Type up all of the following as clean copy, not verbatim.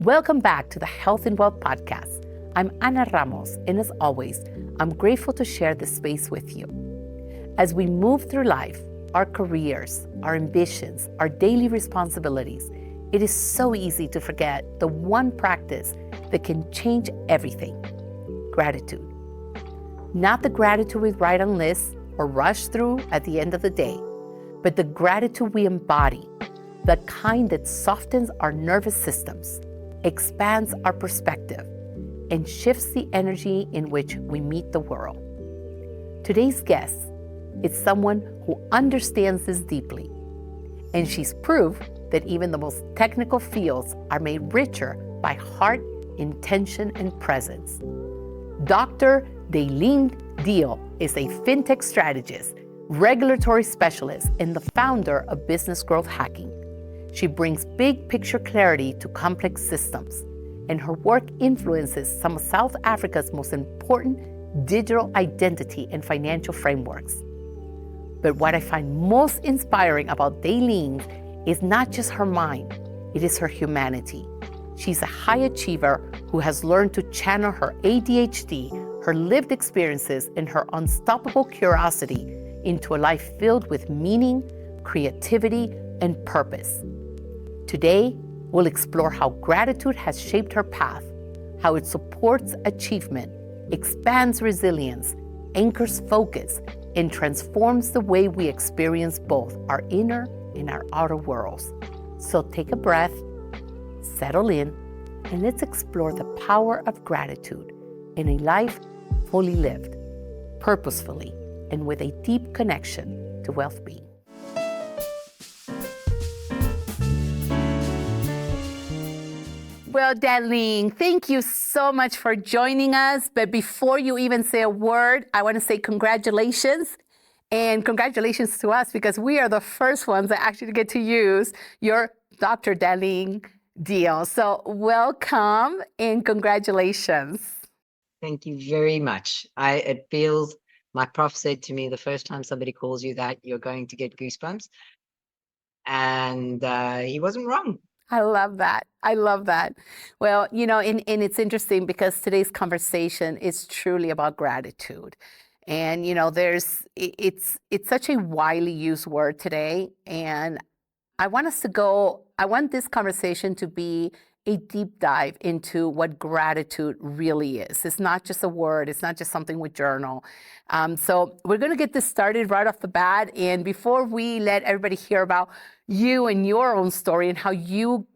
Welcome back to the Health and Wealth Podcast. I'm Ana Ramos, and as always, I'm grateful to share this space with you. As we move through life, our careers, our ambitions, our daily responsibilities, it is so easy to forget the one practice that can change everything: gratitude. Not the gratitude we write on lists or rush through at the end of the day, but the gratitude we embody, the kind that softens our nervous systems, expands our perspective, and shifts the energy in which we meet the world. Today's guest is someone who understands this deeply, and she's proof that even the most technical fields are made richer by heart, intention, and presence. Dr. Dalene Deale is a fintech strategist, regulatory specialist, and the founder of Business Growth Hacking. She brings big picture clarity to complex systems, and her work influences some of South Africa's most important digital identity and financial frameworks. But what I find most inspiring about Dalene is not just her mind, it is her humanity. She's a high achiever who has learned to channel her ADHD, her lived experiences, and her unstoppable curiosity into a life filled with meaning, creativity, and purpose. Today, we'll explore how gratitude has shaped her path, how it supports achievement, expands resilience, anchors focus, and transforms the way we experience both our inner and our outer worlds. So take a breath, settle in, and let's explore the power of gratitude in a life fully lived, purposefully, and with a deep connection to well-being. Well, Dalene, thank you so much for joining us. But before you even say a word, I want to say congratulations. And congratulations to us, because we are the first ones that actually get to use your Dr. Dalene Deale. So welcome and congratulations. Thank you very much. It feels, my prof said to me, the first time somebody calls you that, you're going to get goosebumps. And he wasn't wrong. I love that. I love that. Well, you know, and it's interesting because today's conversation is truly about gratitude. And, you know, it's such a widely used word today. And I want this conversation to be a deep dive into what gratitude really is. It's not just a word. It's not just something we journal. So we're going to get this started right off the bat. And before we let everybody hear about you and your own story and how you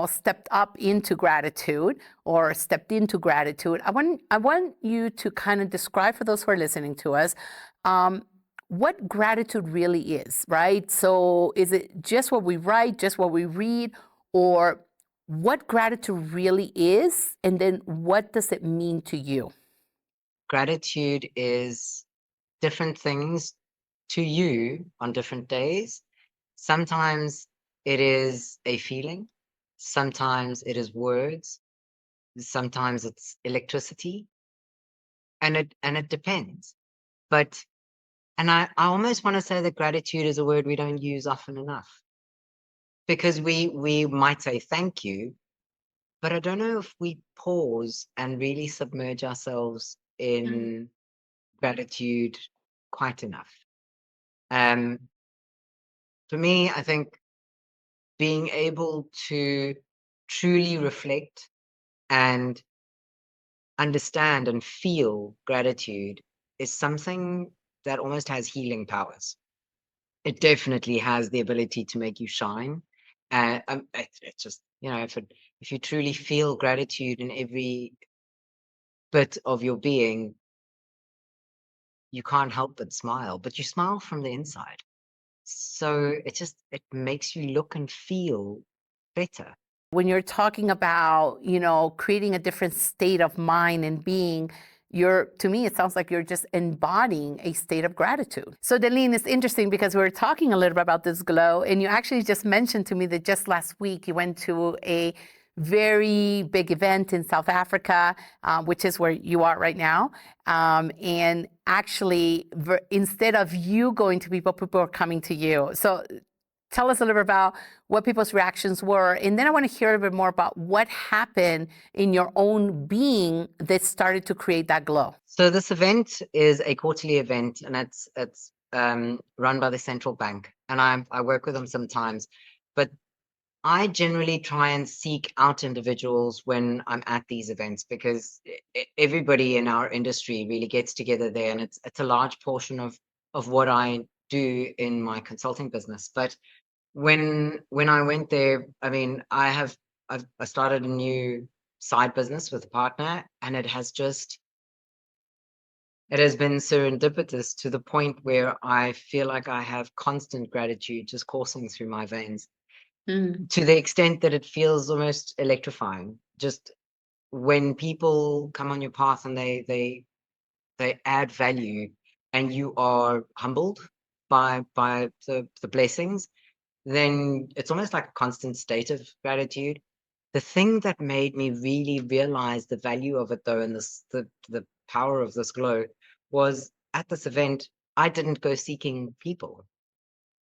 stepped into gratitude, I want you to kind of describe for those who are listening to us, what gratitude really is, right? So is it just what we write, just what we read, or what gratitude really is? And then what does it mean to you? Gratitude is different things to you on different days. Sometimes it is a feeling. Sometimes it is words. Sometimes it's electricity. And it depends. But I almost want to say that gratitude is a word we don't use often enough. Because we might say thank you, but I don't know if we pause and really submerge ourselves in gratitude quite enough. For me, I think being able to truly reflect and understand and feel gratitude is something that almost has healing powers. It definitely has the ability to make you shine. It's just, if you truly feel gratitude in every bit of your being, you can't help but smile, but you smile from the inside. So it makes you look and feel better. When you're talking about, creating a different state of mind and being, to me, it sounds like you're just embodying a state of gratitude. So Dalene, it's interesting because we were talking a little bit about this glow, and you actually just mentioned to me that just last week you went to a very big event in South Africa, which is where you are right now. And actually, instead of you going to people are coming to you. So Tell us a little bit about what people's reactions were. And then I want to hear a bit more about what happened in your own being that started to create that glow. So this event is a quarterly event, and it's run by the central bank, and I work with them sometimes, but I generally try and seek out individuals when I'm at these events, because everybody in our industry really gets together there, and it's a large portion of what I do in my consulting business. But when I went there, I mean, I started a new side business with a partner, and it has been serendipitous to the point where I feel like I have constant gratitude just coursing through my veins, to the extent that it feels almost electrifying. Just when people come on your path and they add value, and you are humbled by the blessings, then it's almost like a constant state of gratitude. The thing that made me really realize the value of it, though, and the power of this glow, was at this event, I didn't go seeking people,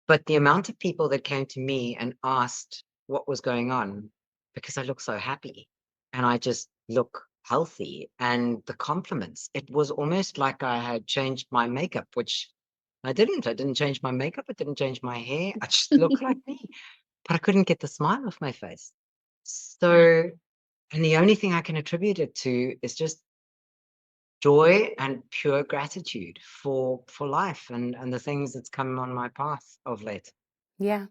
but the amount of people that came to me and asked what was going on, because I look so happy and I just look healthy, and the compliments, it was almost like I had changed my makeup, which I didn't. I didn't change my makeup. I didn't change my hair. I just look like me, but I couldn't get the smile off my face. So, and the only thing I can attribute it to is just joy and pure gratitude for life and the things that's come on my path of late. Yeah.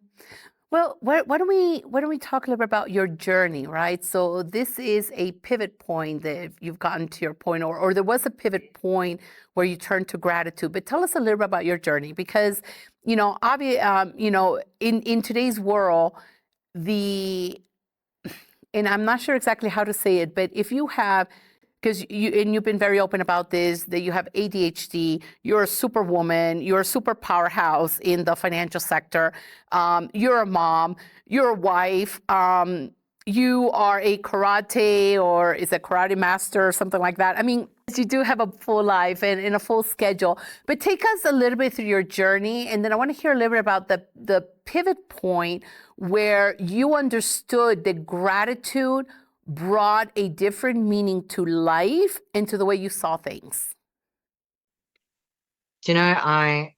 Well, why don't we talk a little bit about your journey, right? So this is a pivot point that you've gotten to your point, or there was a pivot point where you turned to gratitude. But tell us a little bit about your journey, because, in today's world, the and I'm not sure exactly how to say it, but if you have, because you've been very open about this, that you have ADHD, you're a superwoman, you're a super powerhouse in the financial sector, you're a mom, you're a wife, you are a karate, or is a karate master or something like that. I mean, you do have a full life and a full schedule. But take us a little bit through your journey, and then I want to hear a little bit about the pivot point where you understood that gratitude brought a different meaning to life and to the way you saw things. Do you know, I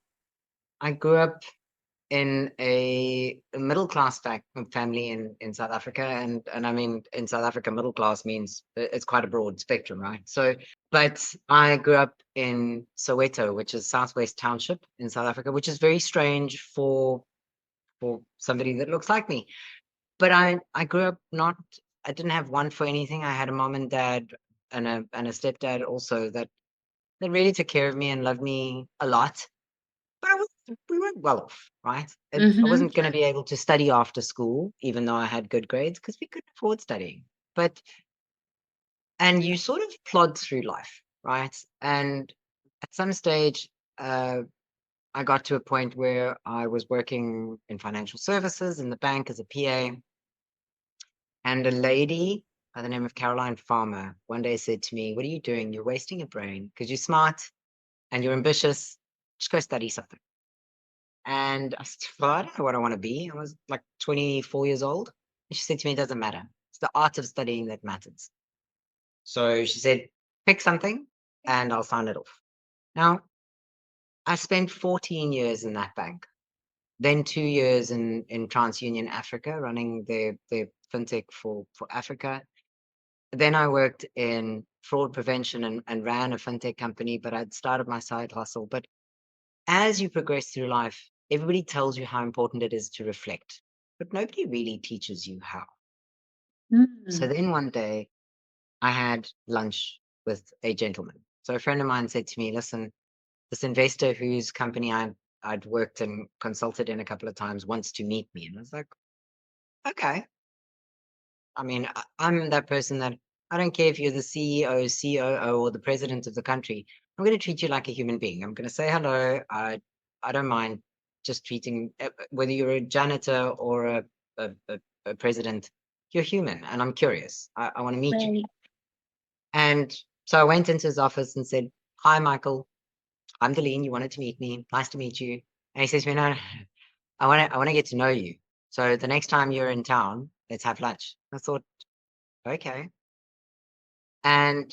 grew up in a middle class family in South Africa, and I mean, in South Africa, middle class means it's quite a broad spectrum, right? So, but I grew up in Soweto, which is Southwest Township in South Africa, which is very strange for somebody that looks like me. But I grew up not. I didn't have one for anything. I had a mom and dad and a stepdad also that really took care of me and loved me a lot. But we weren't well off, right? I wasn't going to be able to study after school, even though I had good grades, because we couldn't afford studying. And you sort of plod through life, right? And at some stage, I got to a point where I was working in financial services in the bank as a PA, and a lady by the name of Caroline Farmer one day said to me, "What are you doing? You're wasting your brain, because you're smart and you're ambitious. Just go study something." And I said, "Well, I don't know what I want to be." I was like 24 years old. And she said to me, "It doesn't matter. It's the art of studying that matters." So she said, "Pick something and I'll sign it off." Now, I spent 14 years in that bank, then 2 years in TransUnion Africa, running their fintech for Africa. Then I worked in fraud prevention and ran a fintech company, but I'd started my side hustle. But as you progress through life, everybody tells you how important it is to reflect, but nobody really teaches you how. So then one day I had lunch with a gentleman. So a friend of mine said to me, "Listen, this investor whose company I'd worked and consulted in a couple of times wants to meet me." And I was like, "Okay." I mean, I'm that person that I don't care if you're the CEO, COO, or the president of the country. I'm going to treat you like a human being. I'm going to say hello. I don't mind just treating whether you're a janitor or a president. You're human, and I'm curious. I want to meet you. And so I went into his office and said, "Hi, Michael. I'm Dalene. You wanted to meet me. Nice to meet you." And he says to me, "No, I want to get to know you. So the next time you're in town, let's have lunch. I thought, okay. And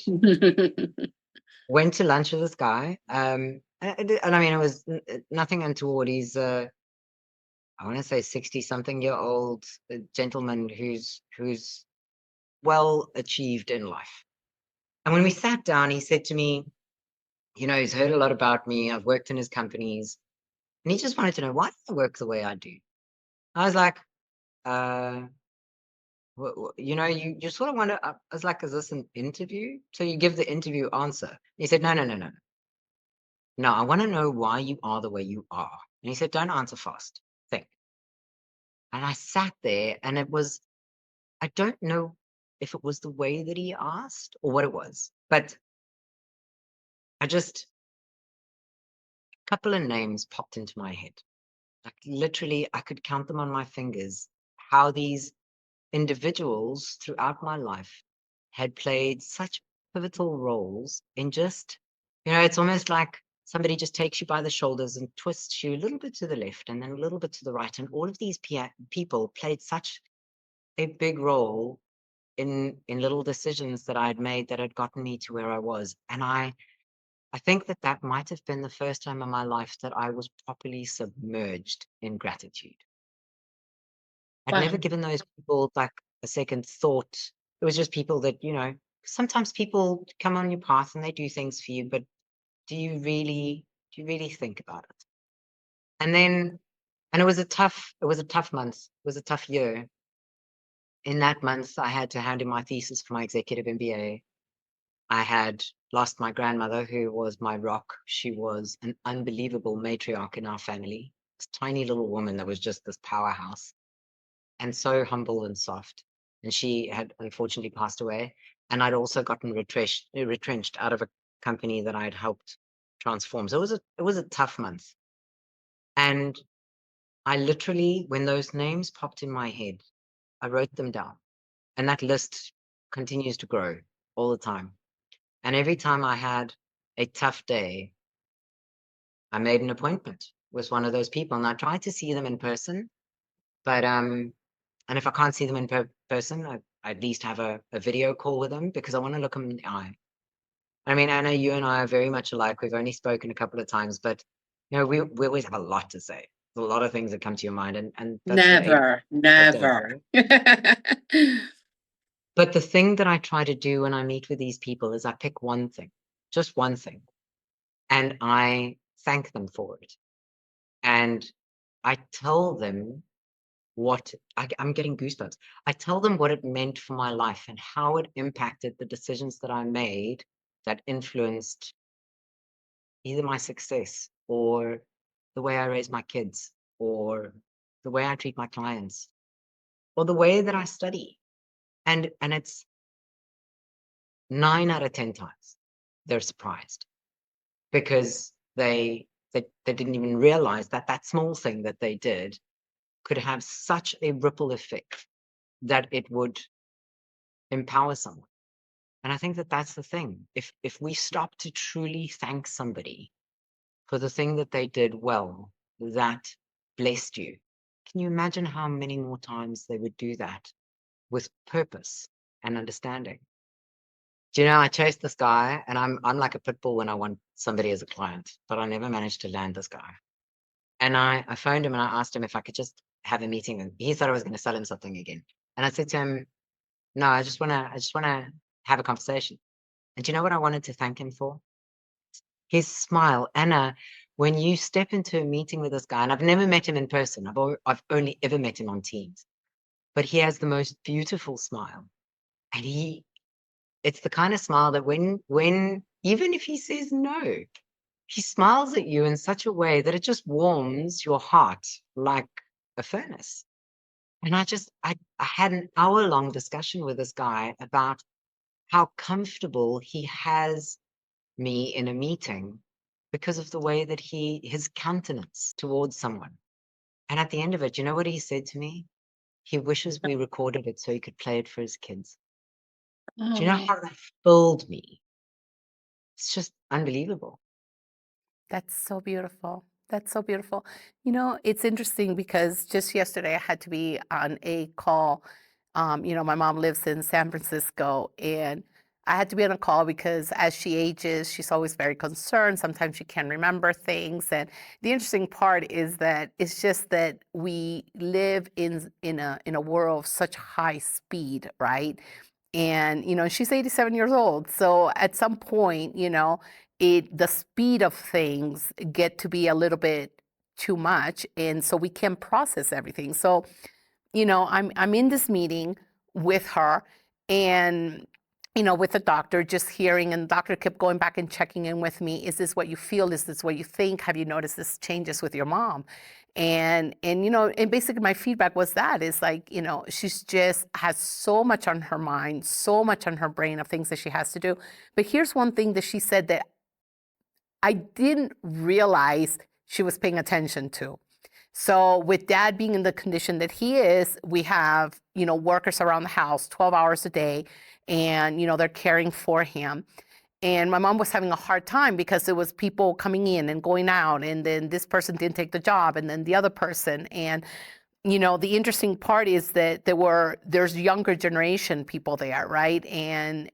went to lunch with this guy. And I mean, it was nothing untoward. He's I want to say 60-something-year-old gentleman who's well achieved in life. And when we sat down, he said to me, he's heard a lot about me. I've worked in his companies, and he just wanted to know why do I work the way I do. I was like, uh, you sort of wonder. I was like, is this an interview? So you give the interview answer. He said, no, no, no, no. No, I want to know why you are the way you are. And he said, don't answer fast. Think. And I sat there, and I don't know if it was the way that he asked or what it was, but a couple of names popped into my head. Like literally, I could count them on my fingers, how these individuals throughout my life had played such pivotal roles in it's almost like somebody just takes you by the shoulders and twists you a little bit to the left and then a little bit to the right. And all of these people played such a big role in little decisions that I'd made that had gotten me to where I was. And I think that might have been the first time in my life that I was properly submerged in gratitude. I'd never Wow. given those people like a second thought. It was just people that, sometimes people come on your path and they do things for you, but do you really think about it? And then, and it was a tough month. It was a tough year. In that month, I had to hand in my thesis for my executive MBA. I had lost my grandmother, who was my rock. She was an unbelievable matriarch in our family. This tiny little woman that was just this powerhouse and so humble and soft. And she had unfortunately passed away. And I'd also gotten retrenched out of a company that I'd helped transform. So it was a tough month. And I literally, when those names popped in my head, I wrote them down. And that list continues to grow all the time. And every time I had a tough day, I made an appointment with one of those people, and I tried to see them in person. But and if I can't see them in person, I at least have a video call with them because I want to look them in the eye. I mean, Anna, you and I are very much alike. We've only spoken a couple of times, but we always have a lot to say. There's a lot of things that come to your mind, and that's great. Never, It does, never. right? But the thing that I try to do when I meet with these people is I pick one thing, just one thing, and I thank them for it. And I tell them I'm getting goosebumps. I tell them what it meant for my life and how it impacted the decisions that I made that influenced either my success or the way I raise my kids or the way I treat my clients or the way that I study. And it's 9 out of 10 times they're surprised because they didn't even realize that that small thing that they did could have such a ripple effect that it would empower someone. And I think that that's the thing. If we stop to truly thank somebody for the thing that they did well, that blessed you, can you imagine how many more times they would do that with purpose and understanding? Do you know, I chased this guy, and I'm like a pit bull when I want somebody as a client, but I never managed to land this guy. And I phoned him and I asked him if I could just have a meeting. And he thought I was going to sell him something again. And I said to him, no, I just wanna have a conversation. And do you know what I wanted to thank him for? His smile. Anna, when you step into a meeting with this guy, and I've never met him in person, I've only ever met him on Teams, but he has the most beautiful smile. And it's the kind of smile that when even if he says no, he smiles at you in such a way that it just warms your heart like a furnace. And I had an hour-long discussion with this guy about how comfortable he has me in a meeting because of the way that his countenance towards someone. And at the end of it, you know what he said to me? He wishes we recorded it so he could play it for his kids. Do you know Oh, how that filled me? It's just unbelievable. That's so beautiful. That's so beautiful. It's interesting because just yesterday I had to be on a call. My mom lives in San Francisco, and I had to be on a call because as she ages, she's always very concerned. Sometimes she can't remember things. And the interesting part is that it's just that we live in a world of such high speed, right? And she's 87 years old, so at some point, the speed of things get to be a little bit too much, and so we can't process everything. So I'm in this meeting with her, and with the doctor, just hearing, and the doctor kept going back and checking in with me. Is this what you feel? Is this what you think? Have you noticed this changes with your mom? And basically my feedback was that is like, she's just has so much on her mind, so much on her brain of things that she has to do. But here's one thing that she said that I didn't realize she was paying attention to. So with dad being in the condition that he is, we have, workers around the house 12 hours a day, and, they're caring for him. And my mom was having a hard time because there was people coming in and going out, and then this person didn't take the job, and then the other person. And the interesting part is that there's younger generation people there, right? And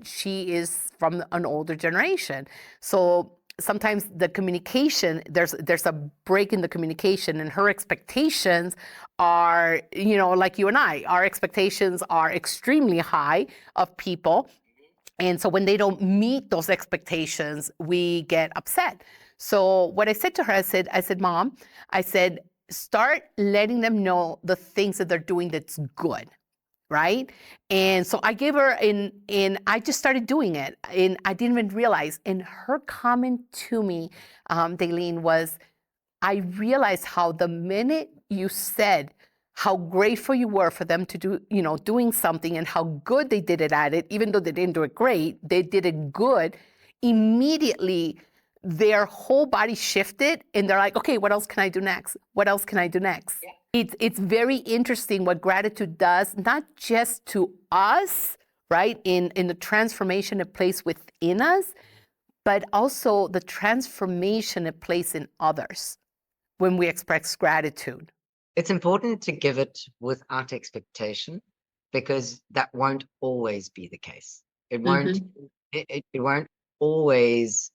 she is from an older generation. So sometimes the communication, there's a break in the communication, and her expectations are, like you and I, our expectations are extremely high of people. And so when they don't meet those expectations, we get upset. So what I said to her, I said, Mom, I said, start letting them know the things that they're doing that's good, right? And so I gave her and I just started doing it, and I didn't even realize. And her comment to me, Dalene, was, I realized how the minute you said how grateful you were for them to do, doing something, and how good they did it at it, even though they didn't do it great, they did it good. Immediately, their whole body shifted, and they're like, okay, what else can I do next? What else can I do next? Yeah. It's very interesting what gratitude does, not just to us, right, in the transformation it plays within us, but also the transformation it plays in others when we express gratitude. It's important to give it without expectation, because that won't always be the case. It won't. Mm-hmm. It won't always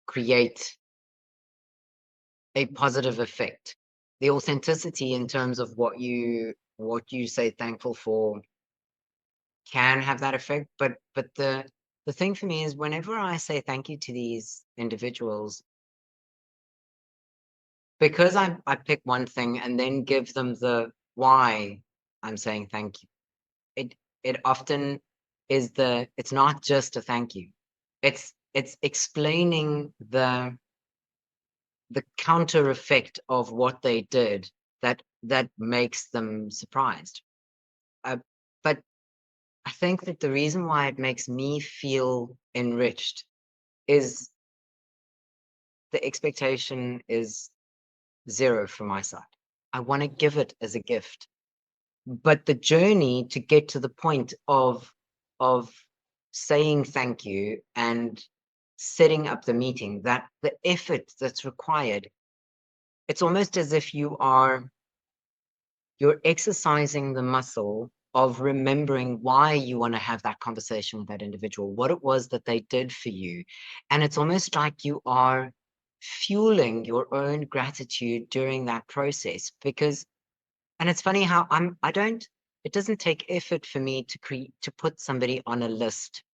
create a positive effect. The authenticity in terms of what you say thankful for can have that effect, but the thing for me is, whenever I say thank you to these individuals, because I pick one thing and then give them the why I'm saying thank you. It often is it's not just a thank you. It's explaining the counter effect of what they did that makes them surprised. Uh, but I think that the reason why it makes me feel enriched is the expectation is zero from my side. I want to give it as a gift. But the journey to get to the point of saying thank you and setting up the meeting, that the effort that's required, it's almost as if you're exercising the muscle of remembering why you want to have that conversation with that individual, what it was that they did for you. And it's almost like you are fueling your own gratitude during that process. Because, and it's funny how it doesn't take effort for me to put somebody on a list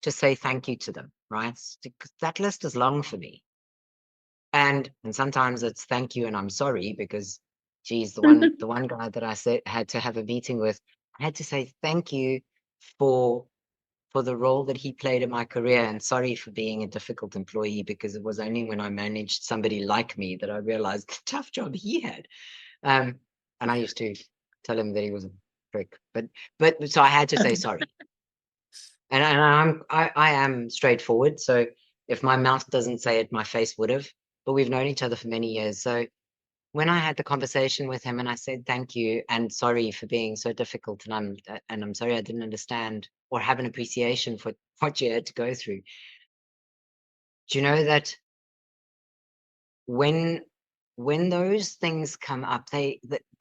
to say thank you to them, right? Because that list is long for me. And sometimes it's thank you and I'm sorry, because geez, the one guy that I said had to have a meeting with, I had to say thank you for the role that he played in my career, and sorry for being a difficult employee, because it was only when I managed somebody like me that I realized the tough job he had. And I used to tell him that he was a prick, but so I had to say sorry. And I am straightforward, so if my mouth doesn't say it, my face would have. But we've known each other for many years, so when I had the conversation with him and I said thank you and sorry for being so difficult, and I'm sorry I didn't understand or have an appreciation for what you had to go through. Do you know that when those things come up,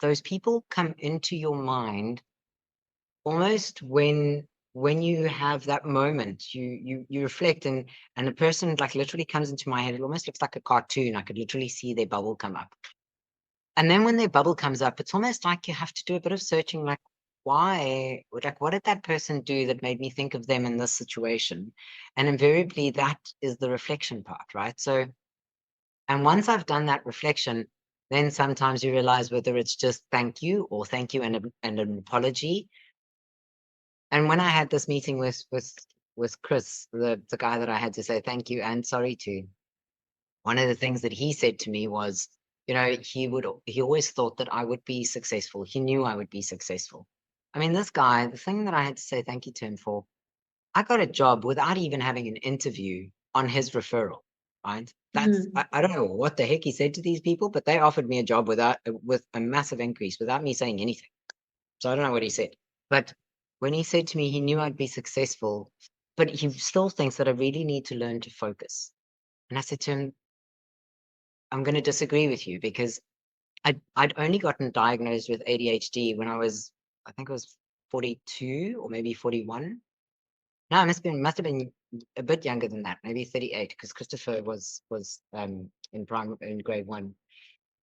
those people come into your mind almost when you have that moment, you reflect, and a person like literally comes into my head. It almost looks like a cartoon. I could literally see their bubble come up. And then when their bubble comes up, it's almost like you have to do a bit of searching, like, why? Like, what did that person do that made me think of them in this situation? And invariably, that is the reflection part, right? So, and once I've done that reflection, then sometimes you realize whether it's just thank you or thank you and an apology. And when I had this meeting with Chris, the guy that I had to say thank you and sorry to, one of the things that he said to me was, you know, he always thought that I would be successful. He knew I would be successful. I mean, this guy, the thing that I had to say thank you to him for, I got a job without even having an interview on his referral, right? That's, I don't know what the heck he said to these people, but they offered me a job with a massive increase without me saying anything. So I don't know what he said. But when he said to me he knew I'd be successful, but he still thinks that I really need to learn to focus. And I said to him, I'm going to disagree with you, because I'd only gotten diagnosed with ADHD when I think I was 42 or maybe 41. No, must have been a bit younger than that, maybe 38, because Christopher was in grade 1.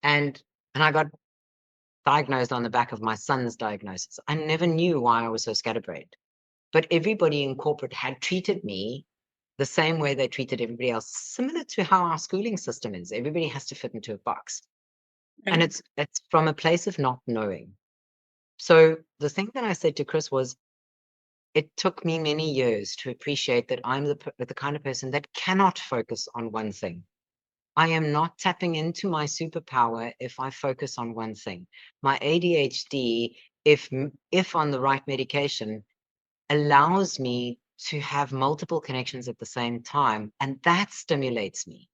And I got diagnosed on the back of my son's diagnosis. I never knew why I was so scatterbrained. But everybody in corporate had treated me the same way they treated everybody else, similar to how our schooling system is. Everybody has to fit into a box. And it's from a place of not knowing. So the thing that I said to Chris was, it took me many years to appreciate that I'm the kind of person that cannot focus on one thing. I am not tapping into my superpower if I focus on one thing. My ADHD, if on the right medication, allows me to have multiple connections at the same time, and that stimulates me.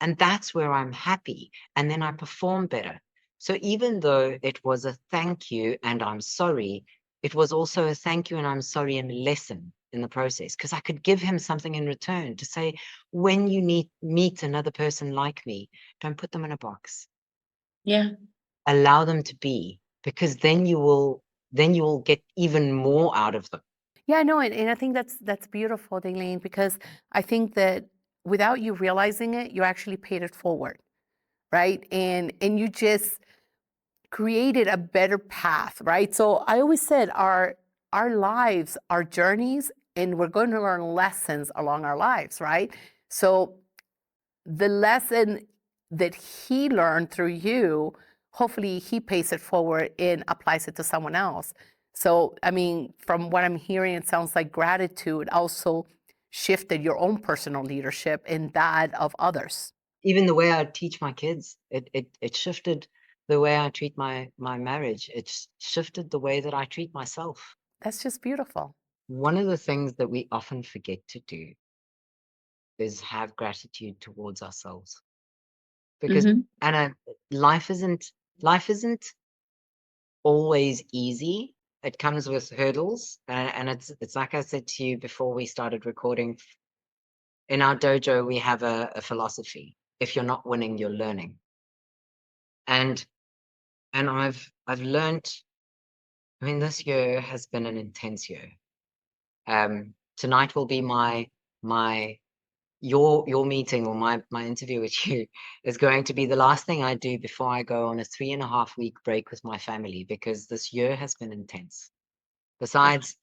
And that's where I'm happy, and then I perform better. So even though it was a thank you and I'm sorry, it was also a thank you and I'm sorry and lesson in the process, because I could give him something in return to say, when you meet another person like me, don't put them in a box. Yeah. Allow them to be, because then you will get even more out of them. Yeah, no, and I think that's beautiful, Dalene, because I think that without you realizing it, you actually paid it forward, right? And you just created a better path, right? So I always said our lives are journeys, and we're going to learn lessons along our lives, right? So the lesson that he learned through you, hopefully he pays it forward and applies it to someone else. So, I mean, from what I'm hearing, it sounds like gratitude also shifted your own personal leadership and that of others. Even the way I teach my kids, it shifted the way I treat my marriage. It's shifted the way that I treat myself. That's just beautiful. One of the things that we often forget to do is have gratitude towards ourselves, because Anna, life isn't always easy. It comes with hurdles, and it's like I said to you before we started recording. In our dojo, we have a philosophy: if you're not winning, you're learning. And I've learned. I mean, this year has been an intense year. Tonight will be my your meeting, or my interview with you is going to be the last thing I do before I go on a 3.5 week break with my family, because this year has been intense. Besides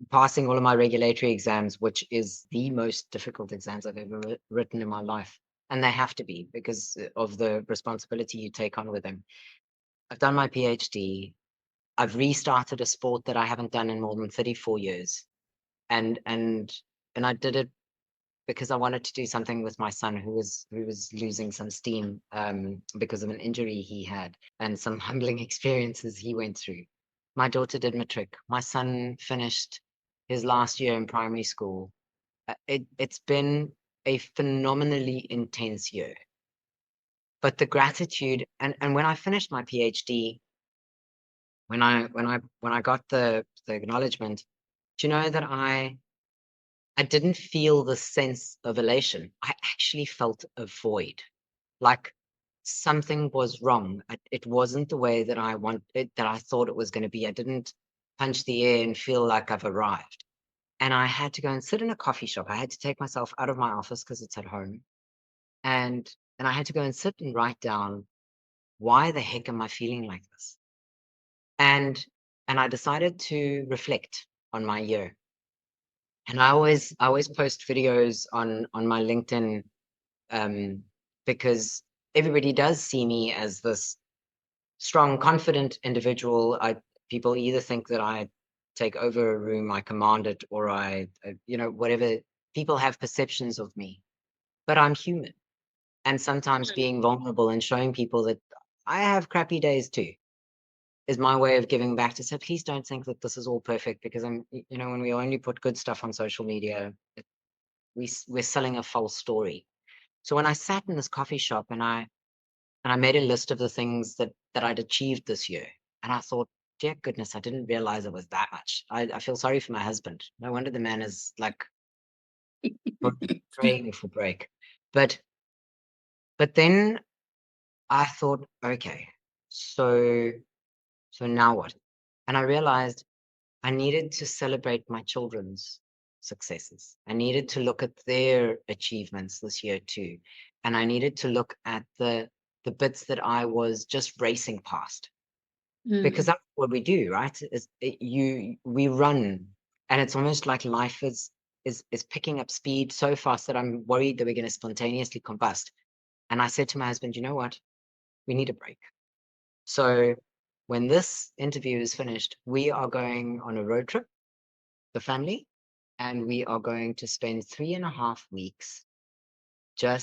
passing all of my regulatory exams, which is the most difficult exams I've ever written in my life, and they have to be because of the responsibility you take on with them. I've done my PhD. I've restarted a sport that I haven't done in more than 34 years. And I did it because I wanted to do something with my son, who was losing some steam because of an injury he had and some humbling experiences he went through. My daughter did matric. My son finished his last year in primary school. It's been a phenomenally intense year. But the gratitude, and when I finished my PhD, when I got the acknowledgement, do you know that I didn't feel the sense of elation. I actually felt a void. like something was wrong. It wasn't the way that I that I thought it was going to be. I didn't punch the air and feel like I've arrived. And I had to go and sit in a coffee shop. I had to take myself out of my office because it's at home. And I had to go and sit and write down, why the heck am I feeling like this? And I decided to reflect on my year. And I always post videos on my LinkedIn, because everybody does see me as this strong, confident individual. People either think that I take over a room, I command it, or whatever. People have perceptions of me, but I'm human. And sometimes being vulnerable and showing people that I have crappy days too is my way of giving back to say, please don't think that this is all perfect, because when we only put good stuff on social media, we're selling a false story. So when I sat in this coffee shop and I made a list of the things that I'd achieved this year, and I thought, dear goodness, I didn't realize it was that much. I feel sorry for my husband. No wonder the man is like praying for break. But then I thought, okay, so now what? And I realized I needed to celebrate my children's successes. I needed to look at their achievements this year too. And I needed to look at the bits that I was just racing past. Because that's what we do, right? We run, and it's almost like life is picking up speed so fast that I'm worried that we're going to spontaneously combust. And I said to my husband, you know what? We need a break. So when this interview is finished, we are going on a road trip, the family, and we are going to spend 3.5 weeks I'm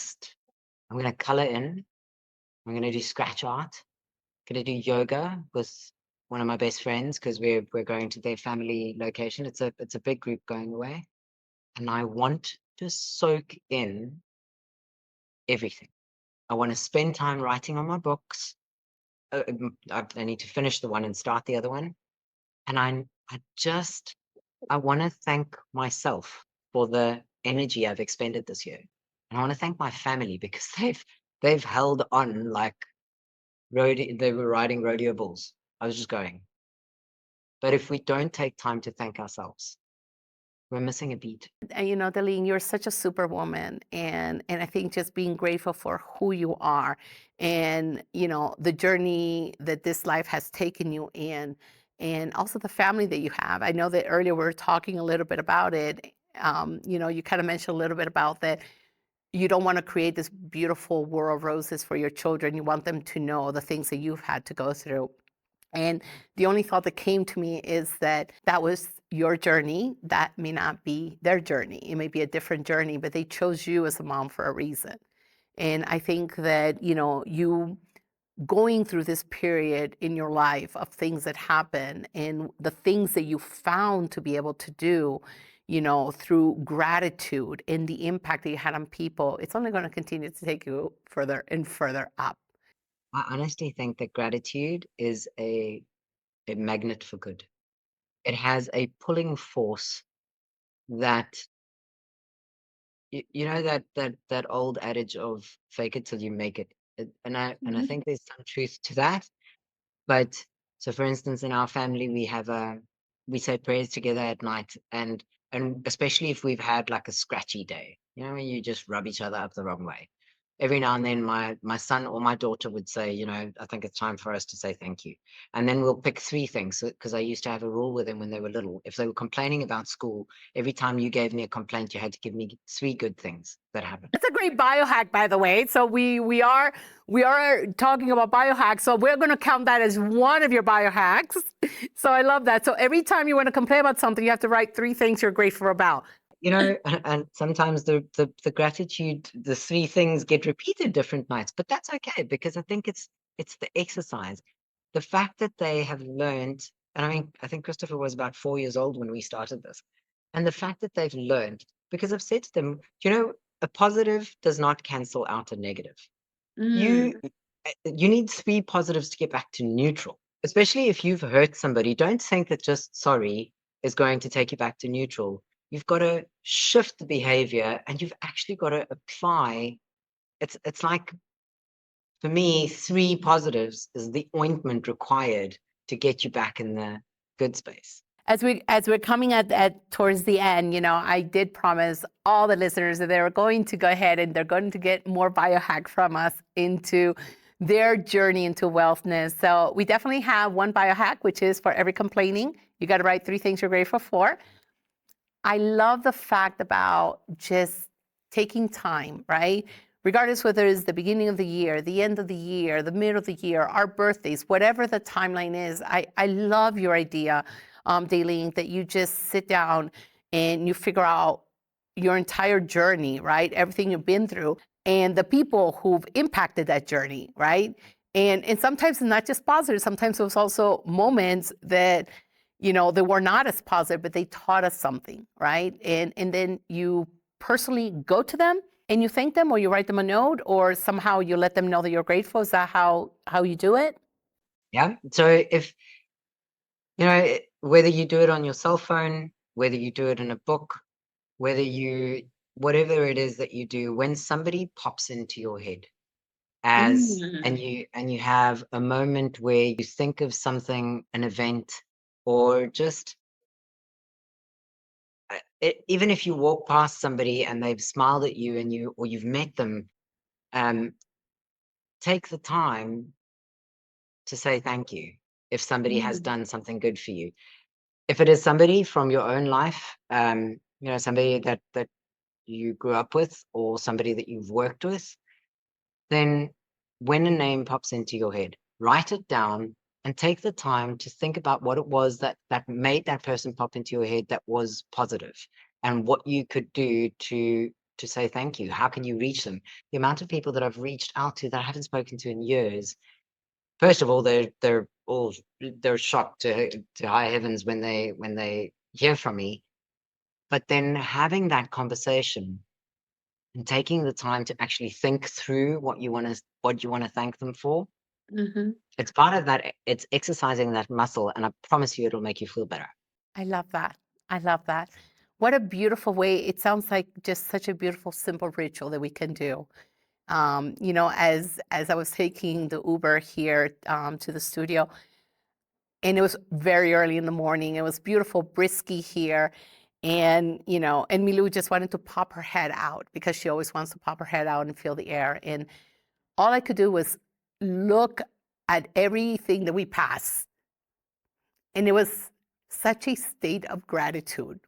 going to color in, I'm going to do scratch art, going to do yoga with one of my best friends, because we're going to their family location. It's a big group going away, and I want to soak in everything. I want to spend time writing on my books. I need to finish the one and start the other one. And I want to thank myself for the energy I've expended this year. And I want to thank my family, because they've held on like they were riding rodeo bulls. I was just going. But if we don't take time to thank ourselves, we're missing a beat. And Dalene, you're such a superwoman, and I think just being grateful for who you are, and the journey that this life has taken you in, and also the family that you have. I know that earlier we were talking a little bit about it. You kind of mentioned a little bit about that. You don't want to create this beautiful world of roses for your children. You want them to know the things that you've had to go through. And the only thought that came to me is that that was your journey. That may not be their journey. It may be a different journey, but they chose you as a mom for a reason. And I think that, you going through this period in your life of things that happen and the things that you found to be able to do, through gratitude and the impact that you had on people, it's only going to continue to take you further and further up. I honestly think that gratitude is a magnet for good. It has a pulling force that that old adage of fake it till you make it. And I think there's some truth to that. But so, for instance, in our family, we say prayers together at night, and especially if we've had like a scratchy day, when you just rub each other up the wrong way. Every now and then, my son or my daughter would say, I think it's time for us to say thank you, and then we'll pick 3 things, because I used to have a rule with them when they were little. If they were complaining about school, every time you gave me a complaint, you had to give me 3 good things that happened. That's a great biohack, by the way. So we are talking about biohacks. So we're going to count that as one of your biohacks. So I love that. So every time you want to complain about something, you have to write 3 things you're grateful about. And sometimes the gratitude, the 3 things get repeated different nights, but that's okay, because I think it's the exercise. The fact that they have learned, and I think Christopher was about 4 years old when we started this, and the fact that they've learned, because I've said to them, a positive does not cancel out a negative. You need 3 positives to get back to neutral, especially if you've hurt somebody. Don't think that just sorry is going to take you back to neutral. You've got to shift the behavior, and you've actually got to apply. It's like For me, 3 positives is the ointment required to get you back in the good space. As we're coming at towards the end, I did promise all the listeners that they were going to go ahead and they're going to get more biohack from us into their journey into wellness. So we definitely have one biohack, which is for every complaining, you got to write 3 things you're grateful for. I love the fact about just taking time, right? Regardless whether it's the beginning of the year, the end of the year, the middle of the year, our birthdays, whatever the timeline is, I love your idea, Dalene, that you just sit down and you figure out your entire journey, right? Everything you've been through and the people who've impacted that journey, right? And sometimes it's not just positive, sometimes it was also moments that they were not as positive, but they taught us something, right? And then you personally go to them and you thank them, or you write them a note, or somehow you let them know that you're grateful. Is that how you do it? Yeah. So if, whether you do it on your cell phone, whether you do it in a book, whatever it is that you do, when somebody pops into your head and you have a moment where you think of something, an event, or just even if you walk past somebody and they've smiled at you or you've met them, um, take the time to say thank you if somebody has done something good for you. If it is somebody from your own life, somebody that you grew up with or somebody that you've worked with, then when a name pops into your head, write it down and take the time to think about what it was that made that person pop into your head that was positive, and what you could do to say thank you. How can you reach them? The amount of people that I've reached out to that I haven't spoken to in years, first of all, they're shocked to high heavens when they hear from me. But then having that conversation and taking the time to actually think through what you want to thank them for, it's part of that. It's exercising that muscle, and I promise you, it'll make you feel better. I love that. I love that. What a beautiful way. It sounds like just such a beautiful, simple ritual that we can do. As I was taking the Uber here to the studio, and it was very early in the morning. It was beautiful, brisky here. And Milou just wanted to pop her head out because she always wants to pop her head out and feel the air. And all I could do was look at everything that we pass. And it was such a state of gratitude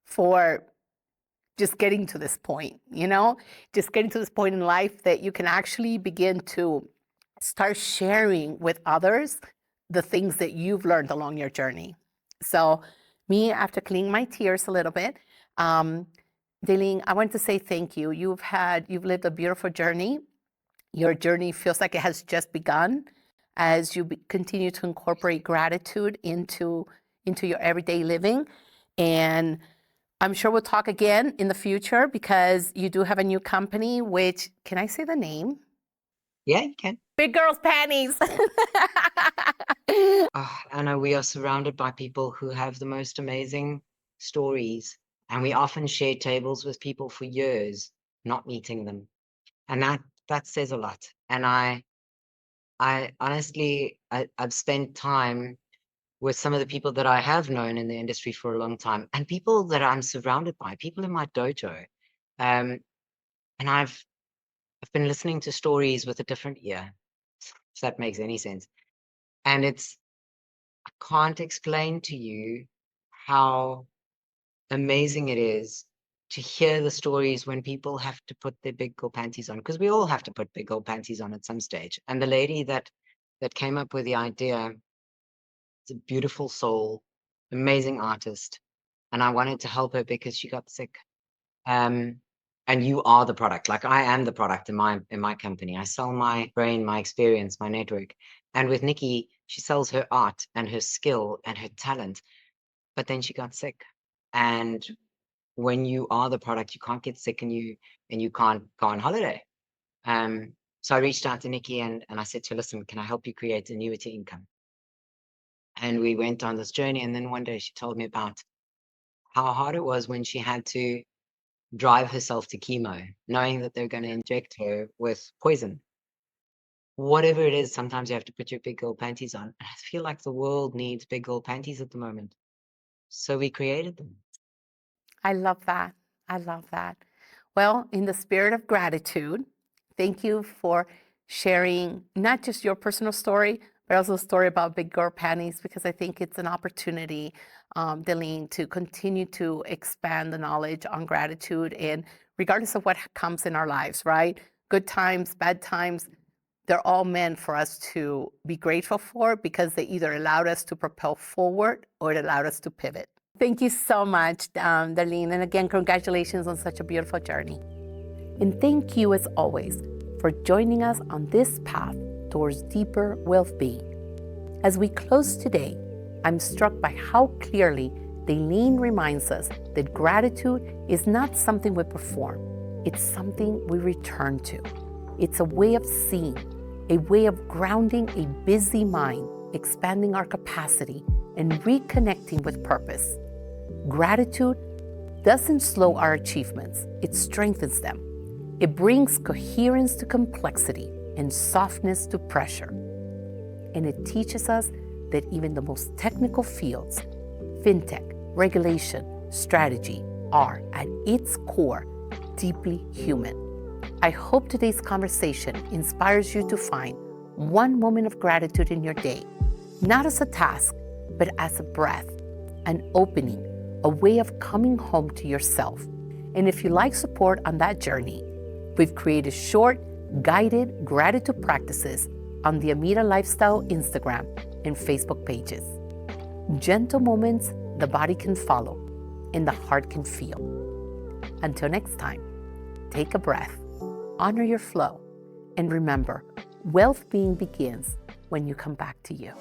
for just getting to this point, just getting to this point in life that you can actually begin to start sharing with others the things that you've learned along your journey. So, me, after cleaning my tears a little bit, Dalene, I want to say thank you. You've lived a beautiful journey. Your journey feels like it has just begun as you continue to incorporate gratitude into your everyday living. And I'm sure we'll talk again in the future because you do have a new company, which, can I say the name? Yeah, you can. Big Girls Panties. Anna, we are surrounded by people who have the most amazing stories, and we often share tables with people for years, not meeting them, and that says a lot. And I honestly, I've spent time with some of the people that I have known in the industry for a long time, and people that I'm surrounded by, people in my dojo, and I've been listening to stories with a different ear, if that makes any sense. And I can't explain to you how amazing it is to hear the stories when people have to put their big girl panties on, because we all have to put big girl panties on at some stage. And the lady that came up with the idea, it's a beautiful soul, amazing artist, and I wanted to help her because she got sick. Um, and you are the product. Like, I am the product in my company. I sell my brain, my experience, my network. And with Nikki, she sells her art and her skill and her talent. But then she got sick. And when you are the product, you can't get sick, and you can't go on holiday. So I reached out to Nikki and I said to her, listen, can I help you create annuity income? And we went on this journey. And then one day she told me about how hard it was when she had to drive herself to chemo, knowing that they're going to inject her with poison. whatever it is, sometimes you have to put your big girl panties on. I feel like the world needs big girl panties at the moment. So we created them. I love that. I love that. Well, in the spirit of gratitude, thank you for sharing not just your personal story, but also a story about big girl panties, because I think it's an opportunity, Dalene, to continue to expand the knowledge on gratitude. And regardless of what comes in our lives, right? Good times, bad times, they're all meant for us to be grateful for, because they either allowed us to propel forward or it allowed us to pivot. Thank you so much, Dalene. And again, congratulations on such a beautiful journey. And thank you, as always, for joining us on this path towards deeper well-being. As we close today, I'm struck by how clearly Dalene reminds us that gratitude is not something we perform. It's something we return to. It's a way of seeing, a way of grounding a busy mind, expanding our capacity, and reconnecting with purpose. Gratitude doesn't slow our achievements, it strengthens them. It brings coherence to complexity and softness to pressure. And it teaches us that even the most technical fields, fintech, regulation, strategy, are at its core deeply human. I hope today's conversation inspires you to find one moment of gratitude in your day, not as a task, but as a breath, an opening, a way of coming home to yourself. And if you like support on that journey, we've created short, guided gratitude practices on the Amira Lifestyle Instagram and Facebook pages. Gentle moments the body can follow and the heart can feel. Until next time, take a breath, honor your flow, and remember, well-being begins when you come back to you.